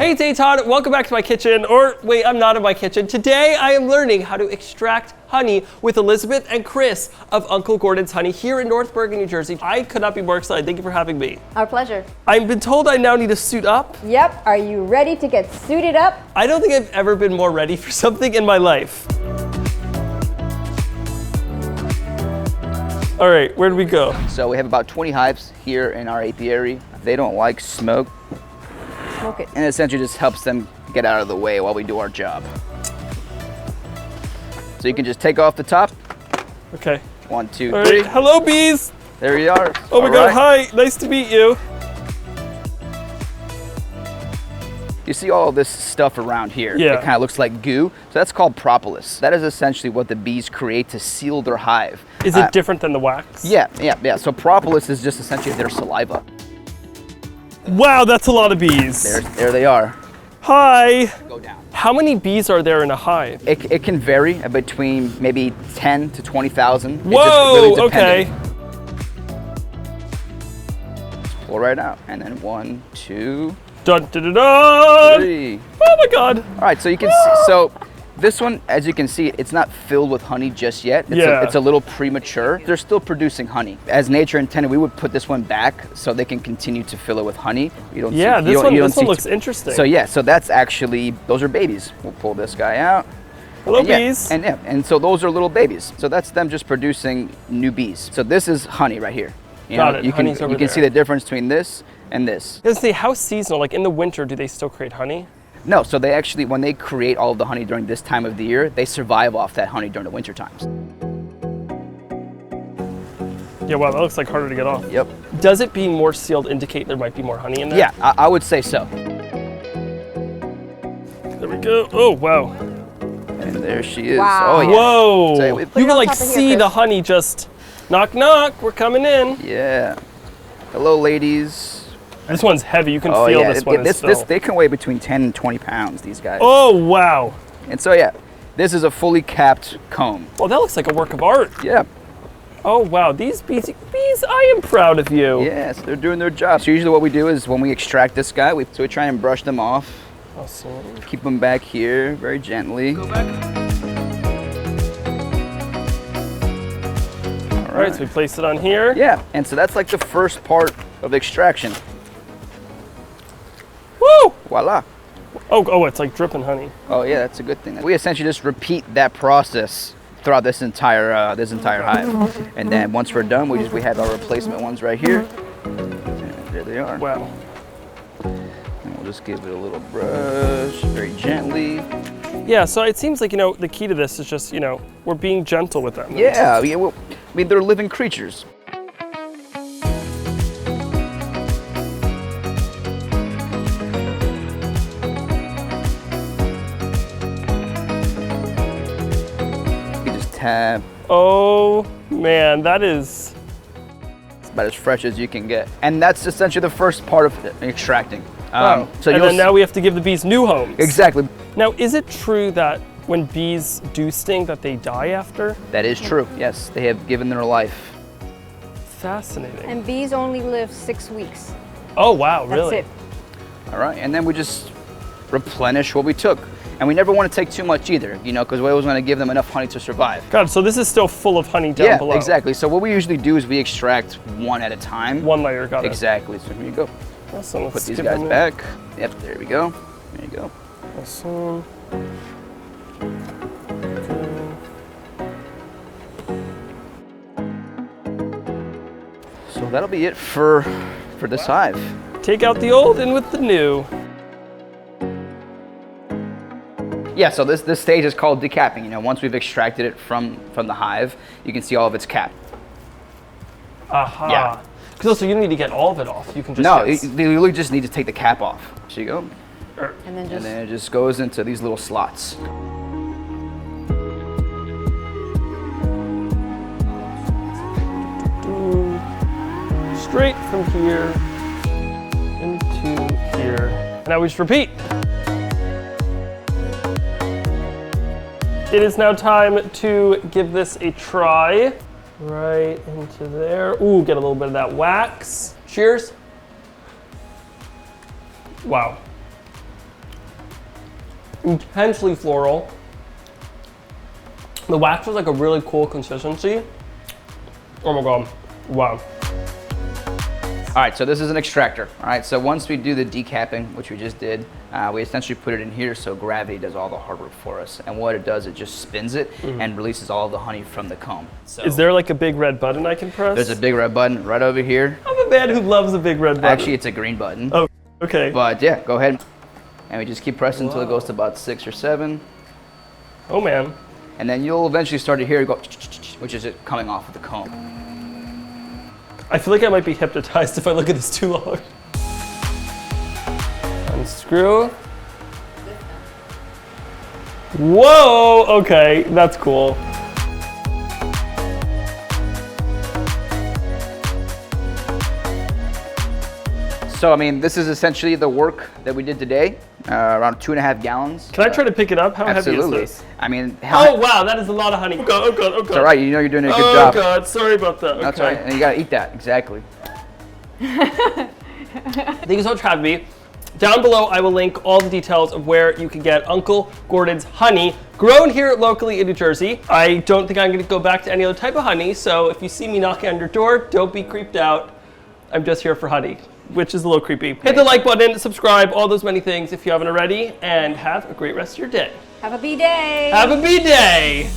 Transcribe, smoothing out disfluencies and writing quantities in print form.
Hey, it's Eitan. Welcome back to my kitchen. Or wait, I'm not in my kitchen. Today I am learning how to extract honey with Elizabeth and Chris of Uncle Gordon's Honey here in North Bergen, New Jersey. I could not be more excited. Thank you for having me. Our pleasure. I've been told I now need to suit up. Yep. Are you ready to get suited up? I don't think I've ever been more ready for something in my life. All right, where do we go? So we have about 20 hives here in our apiary. They don't like smoke. Smoke it. And it essentially just helps them get out of the way while we do our job. So you can just take off the top. Okay. 1, 2, All 3. right. Hello, bees. There you are. Oh my God, hi, nice to meet you. You see all this stuff around here. Yeah. It kind of looks like goo. So that's called propolis. That is essentially what the bees create to seal their hive. Is it different than the wax? Yeah. So propolis is just essentially their saliva. Wow, that's a lot of bees. There they are. Hi. Go down. How many bees are there in a hive? It can vary between maybe 10 to 20,000. Whoa, okay. Just pull right out. And then 1, 2, Dun, dun, dun, dun. 3. Oh my God. All right, so you can see, so this one, as you can see, it's not filled with honey just yet. It's a little premature. They're still producing honey. As nature intended, we would put this one back so they can continue to fill it with honey. You don't Yeah, see, this one looks interesting. So yeah, so that's actually, those are babies. We'll pull this guy out. Hello, And yeah, bees. and so those are little babies. So that's them just producing new bees. So this is honey right here. You Got know, it. You Honey's can over you can there. see the difference between this and this. I was gonna say, how seasonal? Like in the winter, do they still create honey? No, so they actually, when they create all of the honey during this time of the year, they survive off that honey during the winter times. Yeah, wow, that looks like harder to get off. Yep. Does it being more sealed indicate there might be more honey in there? Yeah, I would say so. There we go. Oh, wow. And there she is. Wow. Oh, yeah. Whoa. So You it- can like top of here, see Chris. the honey just knock, knock. We're coming in. Yeah. Hello, ladies. This one's heavy. You can Oh, feel yeah. this one is This, still. they can weigh between 10 and 20 pounds, these guys. Oh, wow. And so, yeah, this is a fully capped comb. Well, that looks like a work of art. Yeah. Oh, wow. These bees, I am proud of you. Yes, they're doing their job. So usually what we do is when we extract this guy, we try and brush them off. Awesome. Keep them back here very gently. Go back. All right, so we place it on here. Yeah, and so that's like the first part of extraction. Woo! Voila. Oh, it's like dripping honey. Oh yeah, that's a good thing. We essentially just repeat that process throughout this entire hive, and then once we're done, we have our replacement ones right here. And there they are. Wow. And we'll just give it a little brush, very gently. Yeah, so it seems like, the key to this is just, we're being gentle with them. Yeah, well, I mean, they're living creatures. You just tap. Oh, man, that is... It's about as fresh as you can get. And that's essentially the first part of extracting. Wow. So and you'll then now we have to give the bees new homes. Exactly. Now, is it true that when bees do sting that they die after? That is true. Yes, they have given their life. Fascinating. And bees only live 6 weeks. Oh, wow, That's really? it. All right, and then we just replenish what we took. And we never want to take too much either, because we always want to give them enough honey to survive. God, so this is still full of honey down below. Yeah, exactly. So what we usually do is we extract one at a time. One layer, got it. Exactly. So here you go. Awesome. Let's Put these skip guys them in. back. Yep, there we go. There you go. Awesome. So that'll be it for this hive. Take out the old in with the new. Yeah, so this stage is called decapping. Once we've extracted it from the hive, you can see all of its cap. Aha. Yeah. Because also you don't need to get all of it off. You can just No, get... you really just need to take the cap off. Here you go. And then just... And then it just goes into these little slots. Straight from here into here. And now we just repeat. It is now time to give this a try. Right into there. Ooh, get a little bit of that wax. Cheers. Wow. intensely floral. The wax was like a really cool consistency. Oh my God, wow. All right, so this is an extractor. All right, so once we do the decapping, which we just did, we essentially put it in here so gravity does all the hard work for us. And what it does, it just spins it and releases all of the honey from the comb. So is there like a big red button I can press? there's a big red button right over here. I'm a man who loves a big red button. Actually, it's a green button. Oh, okay. But yeah, go ahead. And we just keep pressing until it goes to about 6 or 7. Oh man. And then you'll eventually start to hear it go, which is it coming off of the comb. I feel like I might be hypnotized if I look at this too long. Unscrew. Whoa, okay, that's cool. So, I mean, this is essentially the work that we did today, around 2.5 gallons. Can I try to pick it up? How Absolutely. heavy is this? I mean, Oh wow, that is a lot of honey. Oh God, oh God, oh God. It's all right, you know you're doing a good Oh job. God, sorry about that. That's Okay. right, and you gotta eat that, exactly. Thank you so much for having me. Down below, I will link all the details of where you can get Uncle Gordon's honey, grown here locally in New Jersey. I don't think I'm gonna go back to any other type of honey, so if you see me knocking on your door, don't be creeped out. I'm just here for honey, which is a little creepy. Hit the like button, subscribe, all those many things if you haven't already, and have a great rest of your day. Have a B-day. Have a B-day!